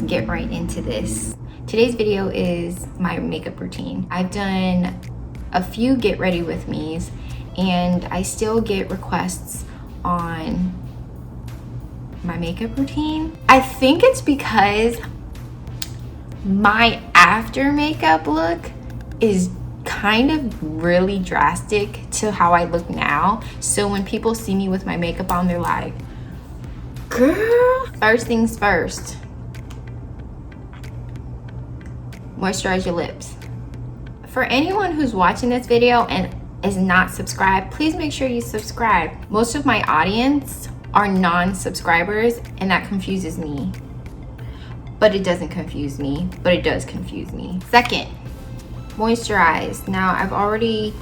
get right into this. Today's video is my makeup routine. I've done a few get ready with me's and I still get requests on my makeup routine. I think it's because my after makeup look is kind of really drastic to how I look now. So when people see me with my makeup on, they're like, girl. First things first, moisturize your lips. For anyone who's watching this video and is not subscribed, please make sure you subscribe. Most of my audience are non-subscribers and that confuses me. But it doesn't confuse me, but it does confuse me. Second, moisturize. Now I've already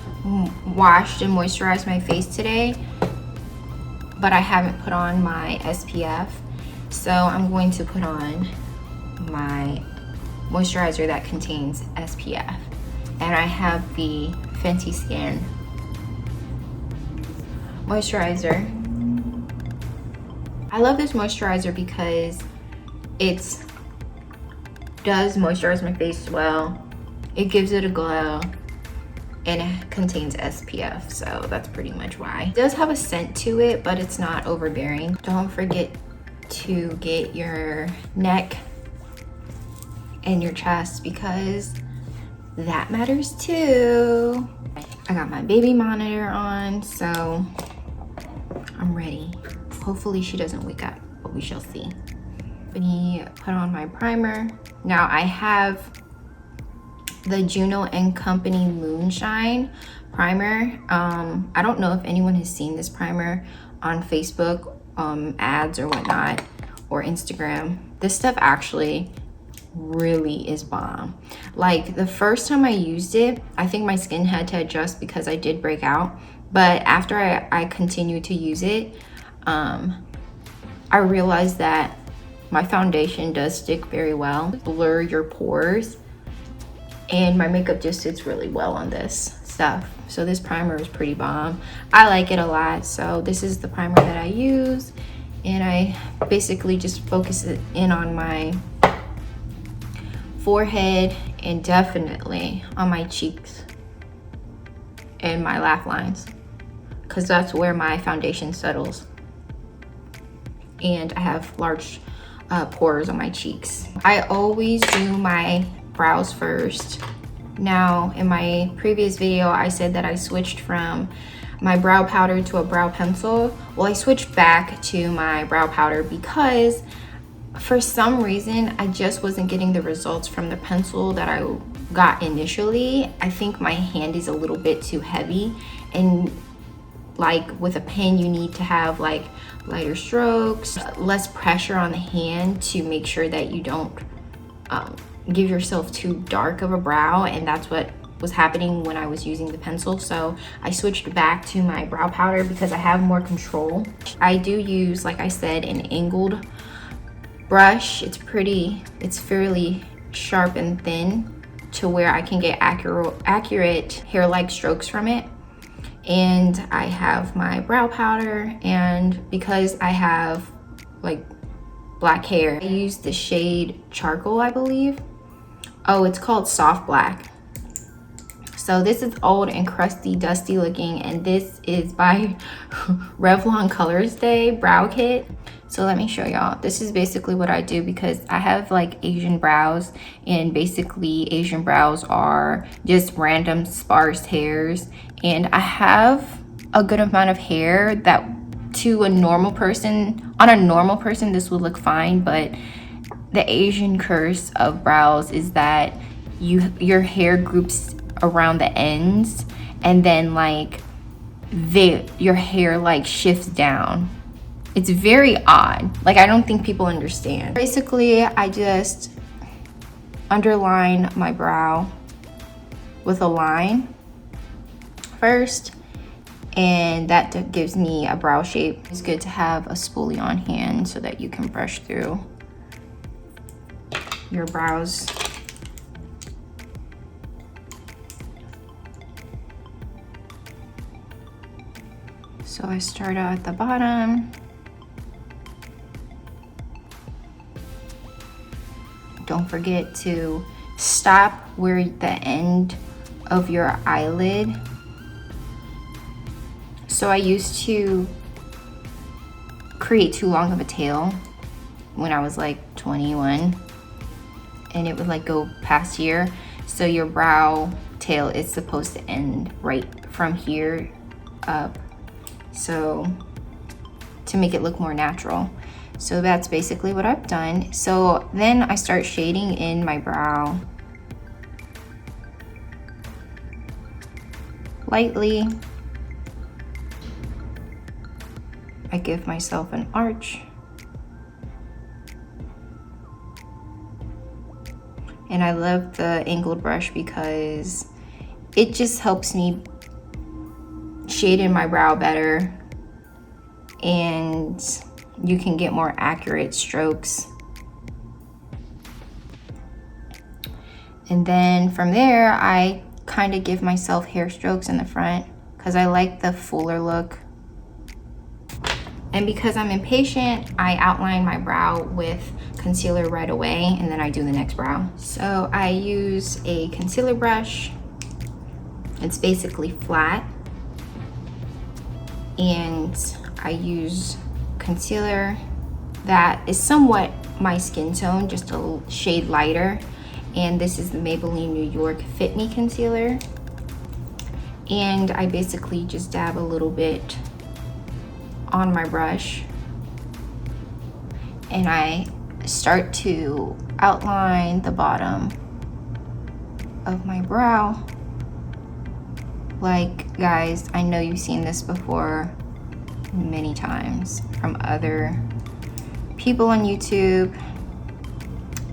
washed and moisturized my face today, but I haven't put on my SPF. So I'm going to put on my moisturizer that contains SPF. And I have the Fenty Skin moisturizer. I love this moisturizer because it does moisturize my face well. It gives it a glow and it contains SPF, so that's pretty much why. It does have a scent to it, but it's not overbearing. Don't forget to get your neck and your chest because that matters too. I got my baby monitor on, so I'm ready. Hopefully she doesn't wake up, but we shall see. Let me put on my primer. Now I have the Juno & Company Moonshine primer. I don't know if anyone has seen this primer on Facebook, ads or whatnot, or Instagram. This stuff actually really is bomb. Like the first time I used it, I think my skin had to adjust because I did break out. But after I continued to use it, I realized that my foundation does stick very well, blur your pores, and my makeup just sits really well on this stuff. So this primer is pretty bomb. I like it a lot. So this is the primer that I use, and I basically just focus it in on my forehead and definitely on my cheeks and my laugh lines, because that's where my foundation settles. And I have large pores on my cheeks. I always do my brows first. Now in my previous video I said that I switched from my brow powder to a brow pencil. Well, I switched back to my brow powder because for some reason I just wasn't getting the results from the pencil that I got initially. I think my hand is a little bit too heavy, and like with a pen you need to have like lighter strokes, less pressure on the hand to make sure that you don't give yourself too dark of a brow, and that's what was happening when I was using the pencil. So I switched back to my brow powder because I have more control. I do use, like I said, an angled brush. It's fairly sharp and thin to where I can get accurate hair-like strokes from it. And I have my brow powder, and because I have like black hair, I use the shade Charcoal, I believe. Oh, it's called Soft Black. So this is old and crusty, dusty looking, and this is by Revlon Colors Day Brow Kit. So let me show y'all. This is basically what I do because I have like Asian brows, and basically Asian brows are just random sparse hairs, and I have a good amount of hair that to a normal person, on a normal person this would look fine, but the Asian curse of brows is that your hair groups around the ends, and then like your hair like shifts down. It's very odd. Like, I don't think people understand. Basically, I just underline my brow with a line first, and that gives me a brow shape. It's good to have a spoolie on hand so that you can brush through your brows. So I start out at the bottom. don't forget to stop where the end of your eyelid. So I used to create too long of a tail when I was like 21, and it would like go past here. So your brow tail is supposed to end right from here up, so to make it look more natural. So that's basically what I've done. So then I start shading in my brow lightly. I give myself an arch. And I love the angled brush because it just helps me shade in my brow better, and you can get more accurate strokes. And then from there, I kind of give myself hair strokes in the front because I like the fuller look. And because I'm impatient, I outline my brow with concealer right away, and then I do the next brow. So I use a concealer brush. It's basically flat. And I use concealer that is somewhat my skin tone, just a shade lighter. And this is the Maybelline New York Fit Me concealer. And I basically just dab a little bit on my brush, and I start to outline the bottom of my brow. Like, guys, I know you've seen this before many times from other people on YouTube,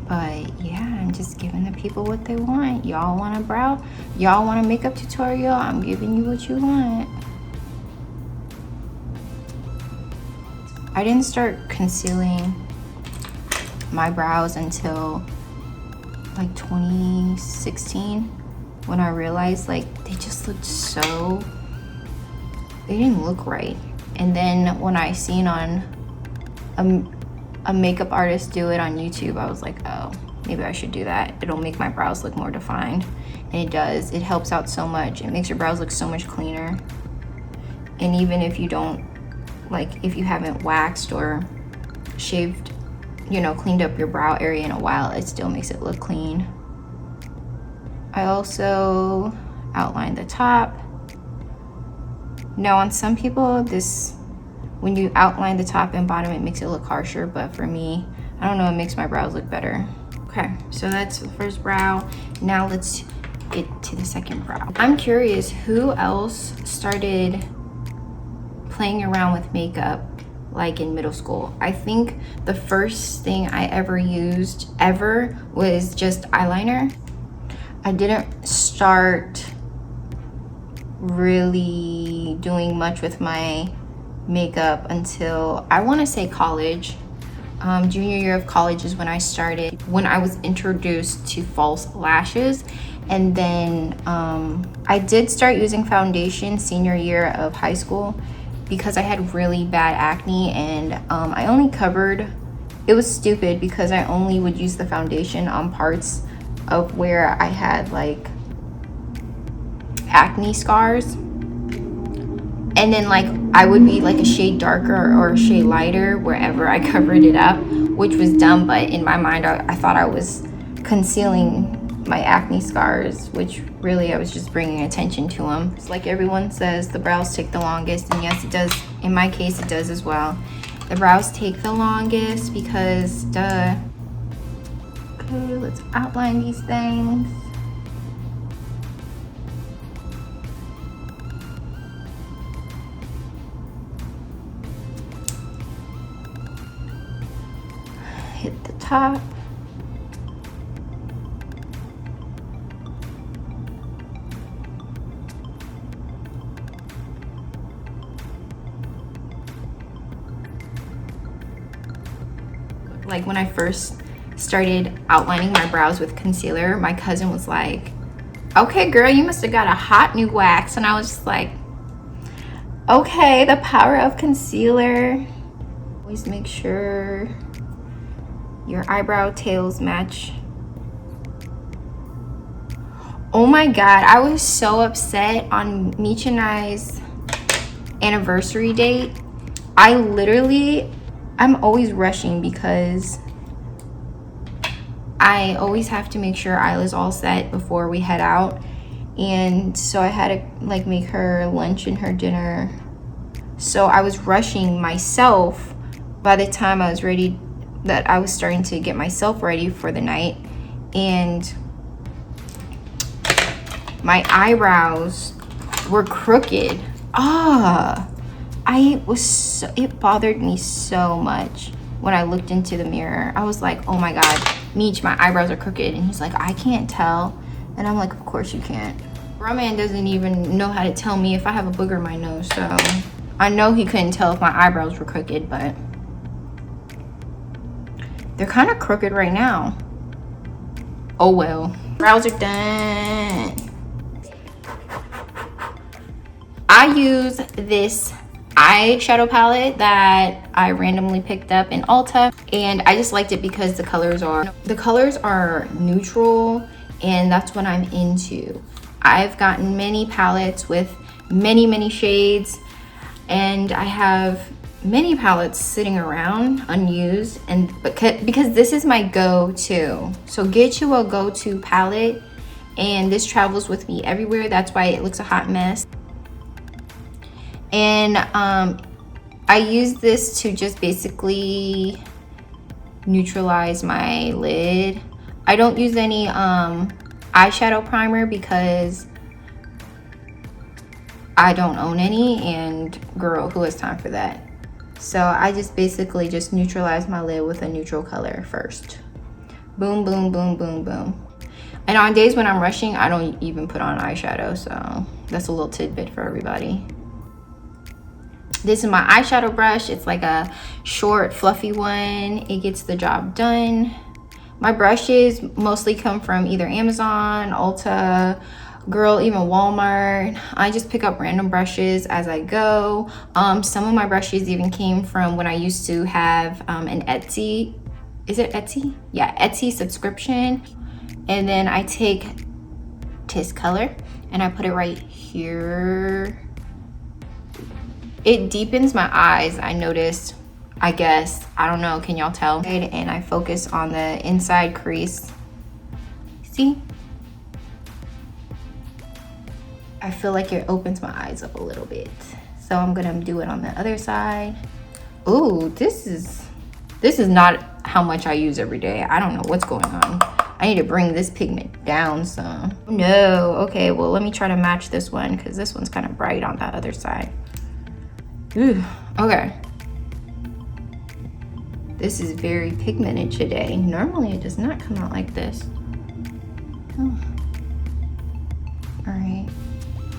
but yeah, I'm just giving the people what they want. Y'all want a brow? Y'all want a makeup tutorial? I'm giving you what you want. I didn't start concealing my brows until like 2016, when I realized like they just looked so, they didn't look right. And then when I seen on a makeup artist do it on YouTube, I was like, oh, maybe I should do that. It'll make my brows look more defined. And it does. It helps out so much. It makes your brows look so much cleaner. And even if you don't, like, if you haven't waxed or shaved, you know, cleaned up your brow area in a while, it still makes it look clean. I also outline the top. Now on some people, when you outline the top and bottom, it makes it look harsher, but for me, I don't know, it makes my brows look better. Okay, so that's the first brow. Now let's get to the second brow. I'm curious, who else started playing around with makeup like in middle school? I think the first thing I ever used was just eyeliner. I didn't start really doing much with my makeup until, I want to say, college. Junior year of college is when I was introduced to false lashes. And then I did start using foundation senior year of high school because I had really bad acne, and I only covered, it was stupid because I only would use the foundation on parts of where I had like acne scars, and then like I would be like a shade darker or a shade lighter wherever I covered it up, which was dumb, but in my mind I thought I was concealing my acne scars, which really I was just bringing attention to them. It's like everyone says, the brows take the longest, and yes, it does. In my case, it does as well. The brows take the longest because duh. Okay, let's outline these things. Hit the top. Like when I first started outlining my brows with concealer, my cousin was like, okay girl, you must have got a hot new wax. And I was just like, okay, the power of concealer. Always make sure your eyebrow tails match Oh my god, I was so upset on Meech and I's anniversary date. I'm always rushing because I always have to make sure Isla's all set before we head out. And so I had to like make her lunch and her dinner. So I was rushing myself by the time I was ready, that I was starting to get myself ready for the night. And my eyebrows were crooked. It bothered me so much when I looked into the mirror. I was like, oh my god, Meech, my eyebrows are crooked. And he's like, I can't tell. And I'm like, of course you can't. Roman doesn't even know how to tell me if I have a booger in my nose, so I know he couldn't tell if my eyebrows were crooked, but they're kind of crooked right now. Oh well. Brows are done. I use this eyeshadow palette that I randomly picked up in Ulta, and I just liked it because the colors are neutral, and that's what I'm into. I've gotten many palettes with many shades, and I have many palettes sitting around unused, and because this is my go-to. So get you a go-to palette, and this travels with me everywhere. That's why it looks a hot mess. And I use this to just basically neutralize my lid. I don't use any eyeshadow primer because I don't own any, and girl, who has time for that? So I just basically just neutralize my lid with a neutral color first. Boom, boom, boom, boom, boom. And on days when I'm rushing, I don't even put on eyeshadow, so that's a little tidbit for everybody. This is my eyeshadow brush. It's like a short, fluffy one. It gets the job done. My brushes mostly come from either Amazon, Ulta, girl, even Walmart. I just pick up random brushes as I go. Some of my brushes even came from when I used to have an Etsy. Is it Etsy? Yeah, Etsy subscription. And then I take this color and I put it right here. It deepens my eyes, I noticed, I guess. I don't know, can y'all tell? And I focus on the inside crease. See? I feel like it opens my eyes up a little bit. So I'm gonna do it on the other side. Ooh, this is not how much I use every day. I don't know what's going on. I need to bring this pigment down some. No, okay, well let me try to match this one because this one's kind of bright on that other side. Ooh, okay. This is very pigmented today. Normally it does not come out like this. Oh. All right,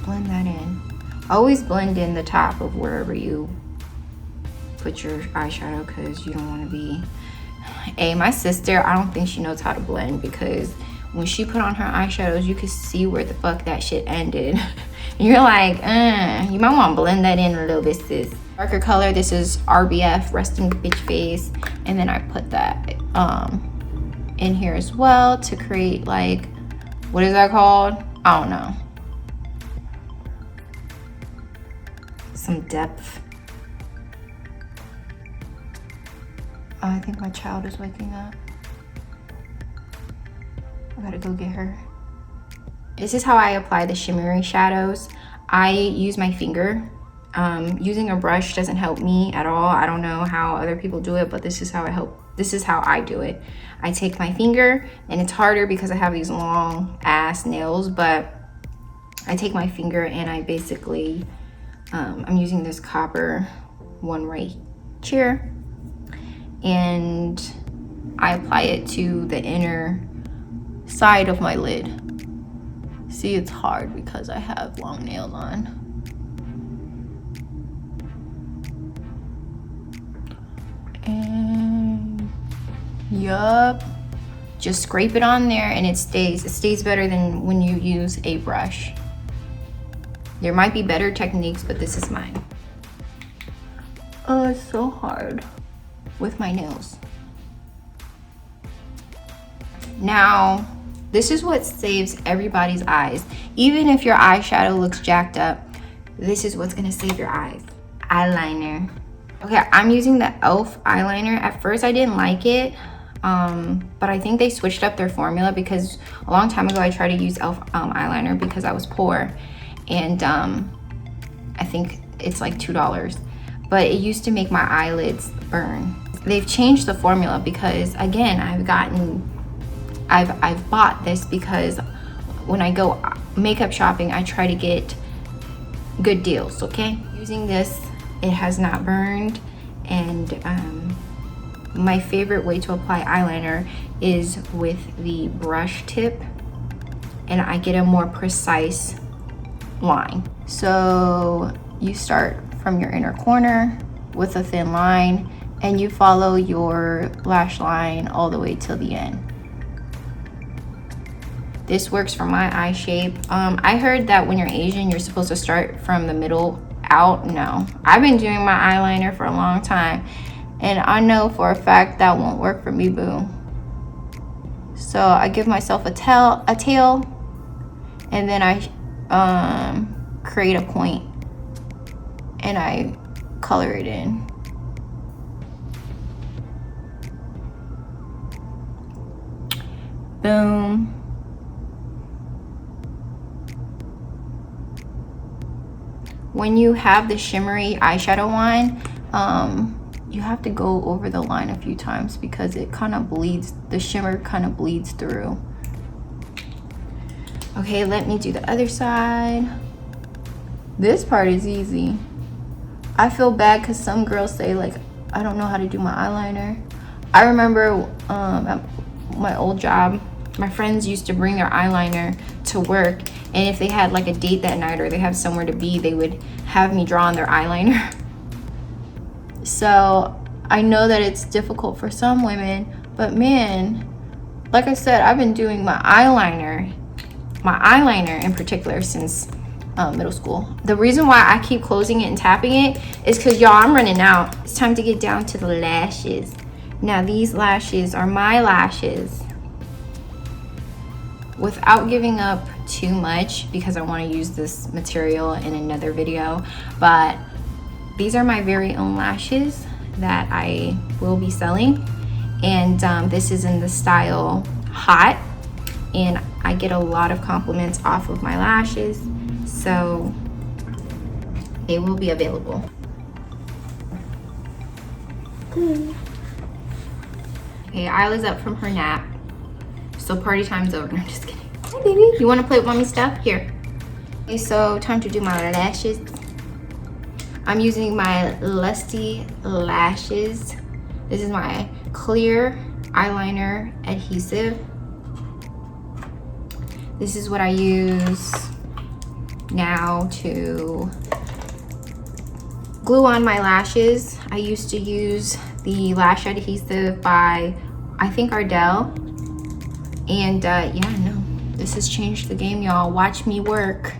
blend that in. Always blend in the top of wherever you put your eyeshadow because you don't want to be... Hey, my sister, I don't think she knows how to blend because when she put on her eyeshadows, you could see where the fuck that shit ended. And you're like, you might want to blend that in a little bit, sis. Darker color, this is RBF, Resting Bitch Face. And then I put that in here as well to create like, what is that called? I don't know. Some depth. Oh, I think my child is waking up. I gotta go get her. This is how I apply the shimmery shadows. I use my finger. Using a brush doesn't help me at all. I don't know how other people do it, but this is how I do it. I take my finger, and it's harder because I have these long ass nails, but I take my finger and I basically, I'm using this copper one right here, and I apply it to the inner side of my lid. See, it's hard because I have long nails on. And yup, just scrape it on there and it stays better than when you use a brush. There might be better techniques, but this is mine. Oh, it's so hard with my nails. Now, This is what saves everybody's eyes. Even if your eyeshadow looks jacked up, this is what's gonna save your eyes. Eyeliner. Okay, I'm using the e.l.f. eyeliner. At first I didn't like it, but I think they switched up their formula because a long time ago I tried to use e.l.f. eyeliner because I was poor, and I think it's like $2, but it used to make my eyelids burn. They've changed the formula because, again, I've bought this because when I go makeup shopping, I try to get good deals, okay? Using this, it has not burned, and my favorite way to apply eyeliner is with the brush tip, and I get a more precise line. So you start from your inner corner with a thin line, and you follow your lash line all the way till the end. This works for my eye shape. I heard that when you're Asian, you're supposed to start from the middle out. No, I've been doing my eyeliner for a long time, and I know for a fact that won't work for me, boo. So I give myself a tail, and then I create a point, and I color it in. Boom. When you have the shimmery eyeshadow on, you have to go over the line a few times because it kind of bleeds, the shimmer kind of bleeds through. Okay, let me do the other side. This part is easy. I feel bad because some girls say, like, I don't know how to do my eyeliner. I remember at my old job, my friends used to bring their eyeliner to work, and if they had like a date that night or they have somewhere to be, they would have me draw on their eyeliner. So I know that it's difficult for some women, but man, like I said, I've been doing my eyeliner in particular since middle school. The reason why I keep closing it and tapping it is because, y'all, I'm running out. It's time to get down to the lashes. Now these lashes are my lashes. Without giving up too much, because I want to use this material in another video, but these are my very own lashes that I will be selling, and this is in the style Hot, and I get a lot of compliments off of my lashes, so they will be available. Okay, Isla's up from her nap, so party time's over. I'm just kidding. Hi, baby. You want to play with mommy stuff? Here. Okay, so time to do my lashes. I'm using my Lusty Lashes. This is my clear eyeliner adhesive. This is what I use now to glue on my lashes. I used to use the lash adhesive by, I think, Ardell. And yeah, no, this has changed the game, y'all. Watch me work.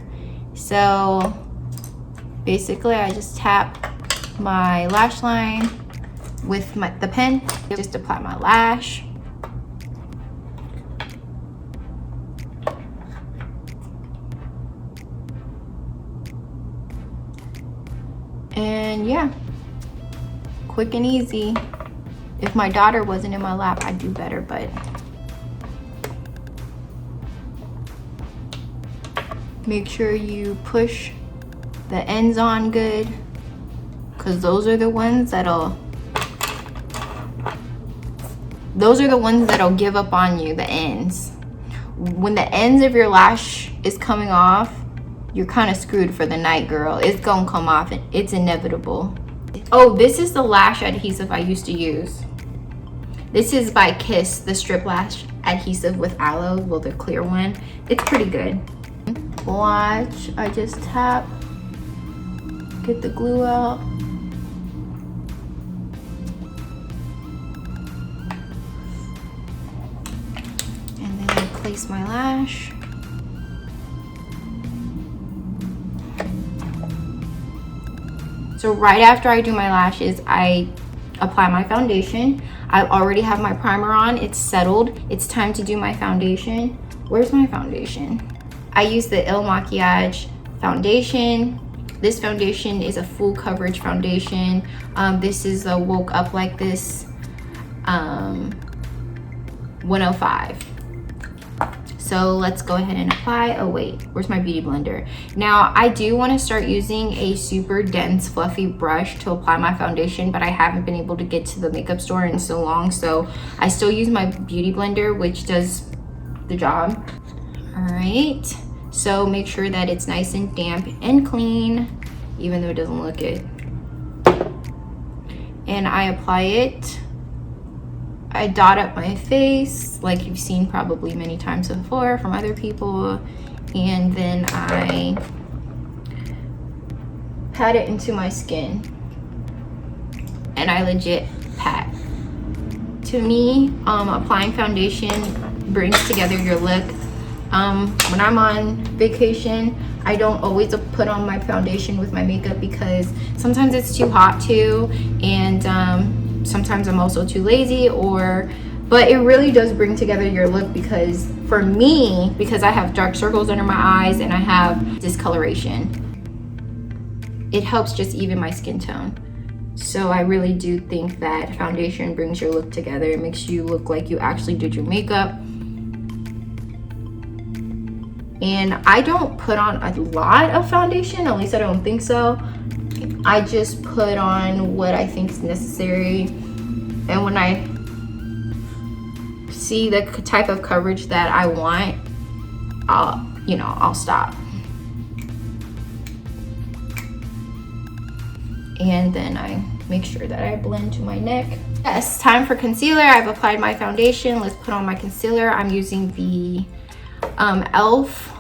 So basically I just tap my lash line with the pen, just apply my lash. And yeah, quick and easy. If my daughter wasn't in my lap, I'd do better, but make sure you push the ends on good, because those are the ones that'll give up on you, the ends. When the ends of your lash is coming off, you're kind of screwed for the night, girl. It's gonna come off, and it's inevitable. Oh, this is the lash adhesive I used to use. This is by Kiss, the strip lash adhesive with aloe, well, the clear one. It's pretty good. Watch, I just tap, get the glue out. And then I place my lash. So right after I do my lashes, I apply my foundation. I already have my primer on, it's settled. It's time to do my foundation. Where's my foundation? I use the Il Makiage foundation. This foundation is a full coverage foundation. This is a Woke Up Like This 105. So let's go ahead and apply. Oh wait, where's my beauty blender? Now I do want to start using a super dense fluffy brush to apply my foundation, but I haven't been able to get to the makeup store in so long, so I still use my beauty blender, which does the job. All right, so make sure that it's nice and damp and clean, even though it doesn't look it. And I apply it. I dot up my face like you've seen probably many times before from other people, and then I pat it into my skin, and I legit pat. To me, applying foundation brings together your look. When I'm on vacation, I don't always put on my foundation with my makeup because sometimes it's too hot too, and sometimes I'm also too lazy, but it really does bring together your look, because for me, because I have dark circles under my eyes and I have discoloration, it helps just even my skin tone. So I really do think that foundation brings your look together. It makes you look like you actually did your makeup. And I don't put on a lot of foundation, at least I don't think so. I just put on what I think is necessary, and when I see the type of coverage that I want, I'll stop. And then I make sure that I blend to my neck. Yes, time for concealer. I've applied my foundation. Let's put on my concealer. I'm using the e.l.f.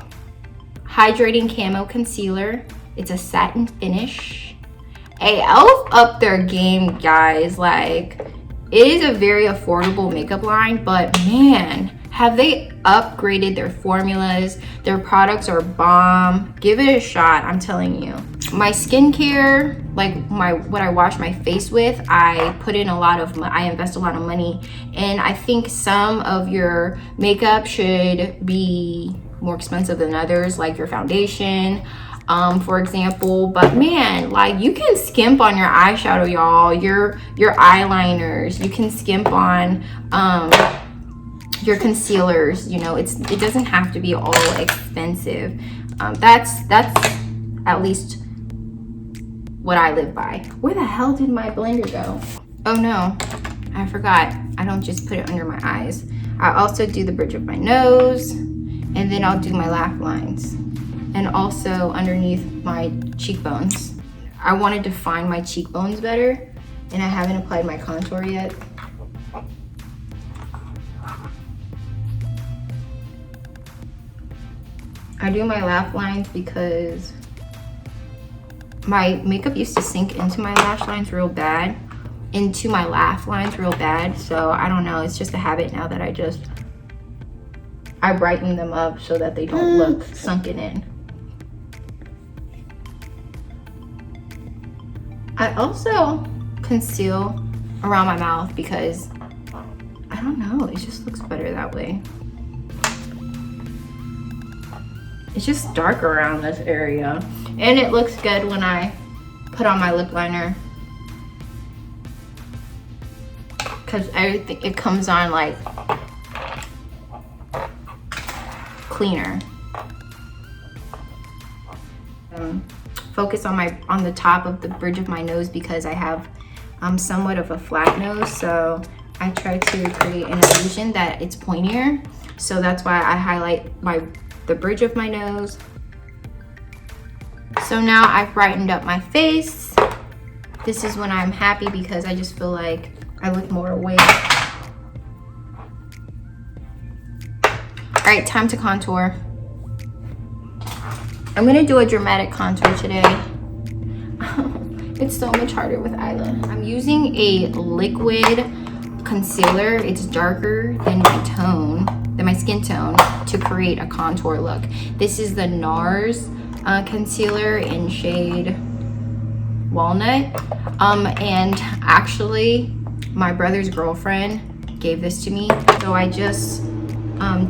Hydrating Camo Concealer. It's a satin finish. e.l.f. up their game, guys. Like, it is a very affordable makeup line, but man, have they upgraded their formulas. Their products are bomb. Give it a shot, I'm telling you. My skincare, like what I wash my face with, I invest a lot of money, and I think some of your makeup should be more expensive than others, like your foundation, for example. But man, like, you can skimp on your eyeshadow, y'all, your eyeliners, you can skimp on your concealers. It doesn't have to be all expensive. That's at least what I live by. Where the hell did my blender go? Oh no, I forgot. I don't just put it under my eyes. I also do the bridge of my nose, and then I'll do my laugh lines, and also underneath my cheekbones. I want to define my cheekbones better, and I haven't applied my contour yet. I do my laugh lines because my makeup used to sink into my lash lines real bad, so I don't know, it's just a habit now that I brighten them up so that they don't look sunken in. I also conceal around my mouth because I don't know, it just looks better that way. It's just dark around this area, and it looks good when I put on my lip liner, because everything, it comes on like cleaner. Focus on the top of the bridge of my nose because I have somewhat of a flat nose, so I try to create an illusion that it's pointier. So that's why I highlight the bridge of my nose. So now I've brightened up my face. This is when I'm happy because I just feel like I look more awake. All right, time to contour. I'm gonna do a dramatic contour today. It's so much harder with Isla. I'm using a liquid concealer. It's darker than my skin tone, to create a contour look. This is the NARS concealer in shade Walnut. And actually, my brother's girlfriend gave this to me. So I just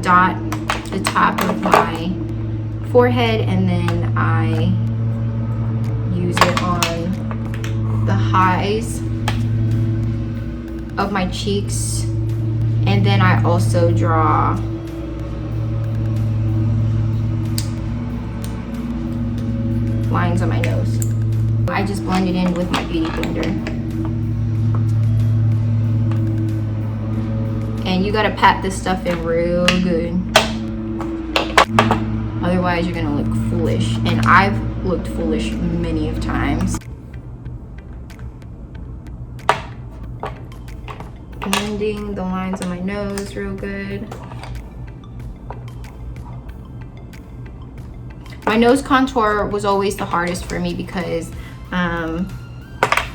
dot the top of my forehead, and then I use it on the highs of my cheeks, and then I also draw lines on my nose. I just blend it in with my beauty blender. And you gotta pat this stuff in real good. Otherwise you're gonna look foolish. And I've looked foolish many of times. Blending the lines on my nose real good. My nose contour was always the hardest for me because,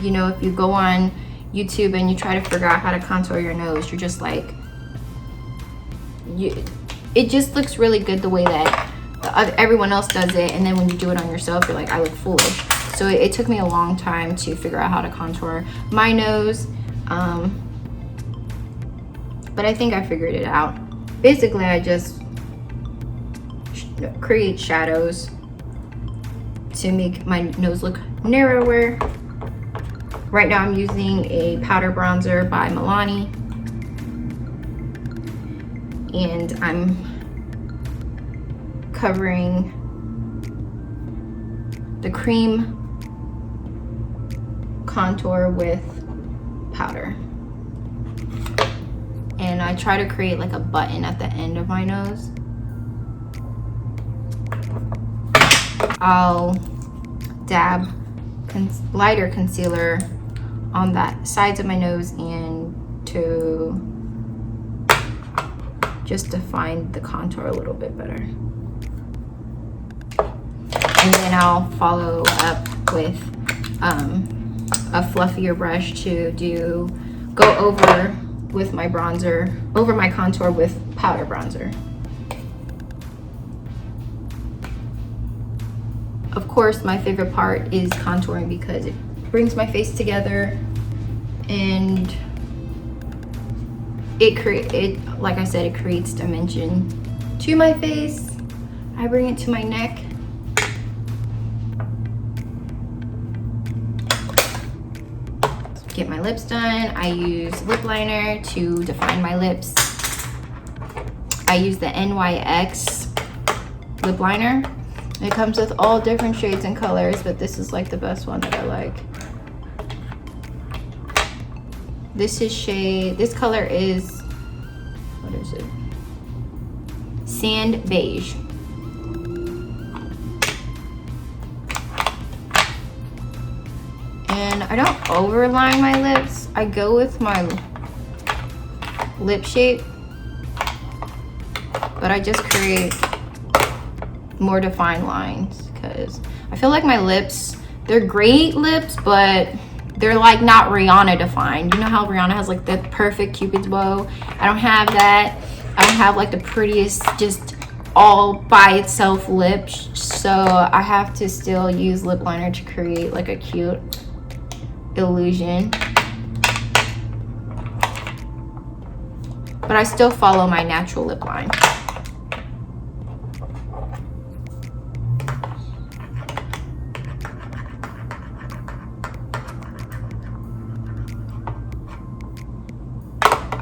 you know, if you go on YouTube and you try to figure out how to contour your nose, you're just like, it just looks really good the way that everyone else does it, and then when you do it on yourself, you're like, I look foolish. So it took me a long time to figure out how to contour my nose, but I think I figured it out. Basically, I just create shadows to make my nose look narrower. Right now I'm using a powder bronzer by Milani, and I'm covering the cream contour with powder. And I try to create like a button at the end of my nose. I'll dab lighter concealer on that sides of my nose and to just define the contour a little bit better. And then I'll follow up with a fluffier brush to go over with my bronzer, over my contour with powder bronzer. Of course, my favorite part is contouring because it brings my face together, and like I said, it creates dimension to my face. I bring it to my neck. Get my lips done. I use lip liner to define my lips. I use the NYX lip liner. It comes with all different shades and colors, but this is like the best one that I like. This color is, what is it? Sand beige. And I don't overline my lips. I go with my lip shape, but I just create more defined lines because I feel like my lips, they're great lips, but they're like not Rihanna defined. You know how Rihanna has like the perfect Cupid's bow? I don't have that. I don't have like the prettiest, just all by itself lips. So I have to still use lip liner to create like a cute illusion. But I still follow my natural lip line.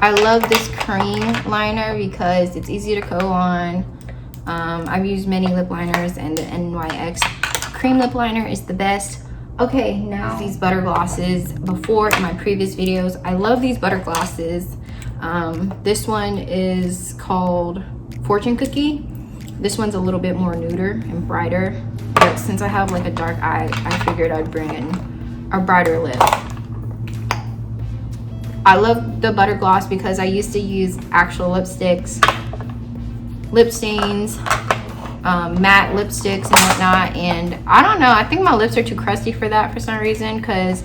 I love this cream liner because it's easy to go on. I've used many lip liners, and the NYX cream lip liner is the best. Okay, now these butter glosses. Before, in my previous videos, I love these butter glosses. This one is called Fortune Cookie. This one's a little bit more nuder and brighter, but since I have like a dark eye, I figured I'd bring in a brighter lip. I love the butter gloss because I used to use actual lipsticks, lip stains, matte lipsticks and whatnot, and I don't know, I think my lips are too crusty for that for some reason, because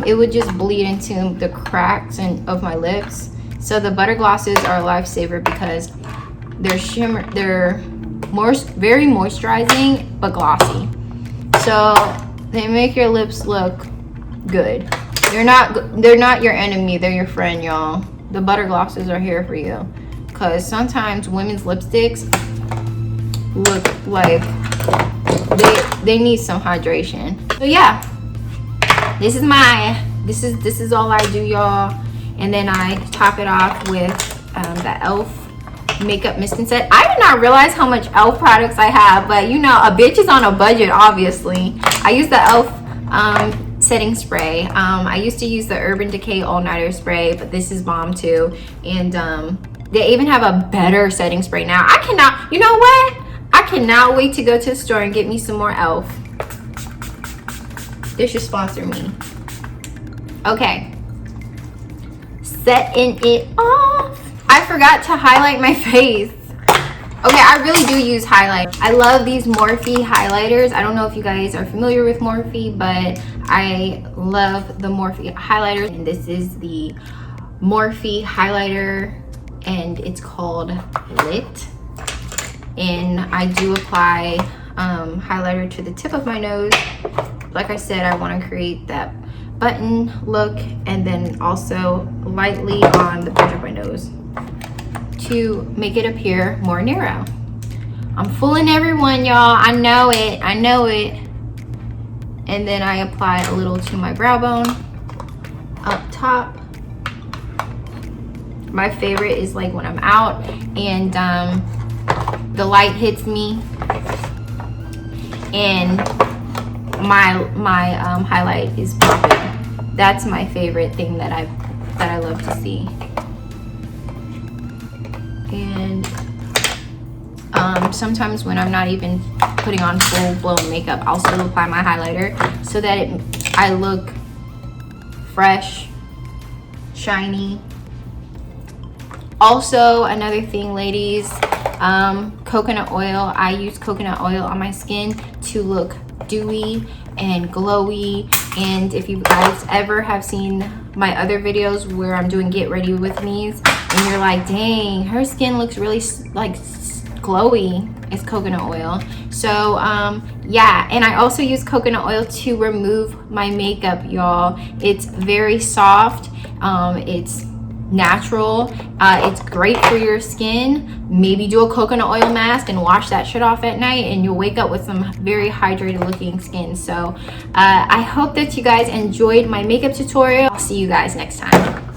it would just bleed into the cracks of my lips. So the butter glosses are a lifesaver because they're very moisturizing but glossy, so they make your lips look good. They're not your enemy, they're your friend, y'all. The butter glosses are here for you. because sometimes women's lipsticks look like they need some hydration. So yeah, this is all I do, y'all. And then I top it off with the e.l.f. makeup misting set. I did not realize how much e.l.f. products I have, but you know, a bitch is on a budget, obviously. I use the e.l.f. setting spray. I used to use the Urban Decay All Nighter spray, but this is bomb too. And they even have a better setting spray now. I cannot, you know what? I cannot wait to go to the store and get me some more e.l.f. They should sponsor me. Okay. Setting it off. I forgot to highlight my face. Okay, I really do use highlight. I love these Morphe highlighters. I don't know if you guys are familiar with Morphe, but I love the Morphe highlighters. And this is the Morphe highlighter, and it's called Lit. And I do apply highlighter to the tip of my nose. Like I said, I want to create that button look, and then also lightly on the bridge of my nose to make it appear more narrow. I'm fooling everyone, y'all. I know it. I know it. And then I apply a little to my brow bone up top. My favorite is like when I'm out and the light hits me and my highlight is popping. That's my favorite thing that I love to see. And sometimes when I'm not even putting on full-blown makeup, I'll still apply my highlighter so that I look fresh, shiny. Also, another thing, ladies, coconut oil. I use coconut oil on my skin to look dewy and glowy. And if you guys ever have seen my other videos where I'm doing get ready with me's and you're like, dang, her skin looks really like glowy, it's coconut oil. So yeah, and I also use coconut oil to remove my makeup, y'all. It's very soft, it's natural, it's great for your skin. Maybe do a coconut oil mask and wash that shit off at night, and you'll wake up with some very hydrated looking skin. So I hope that you guys enjoyed my makeup tutorial. I'll see you guys next time.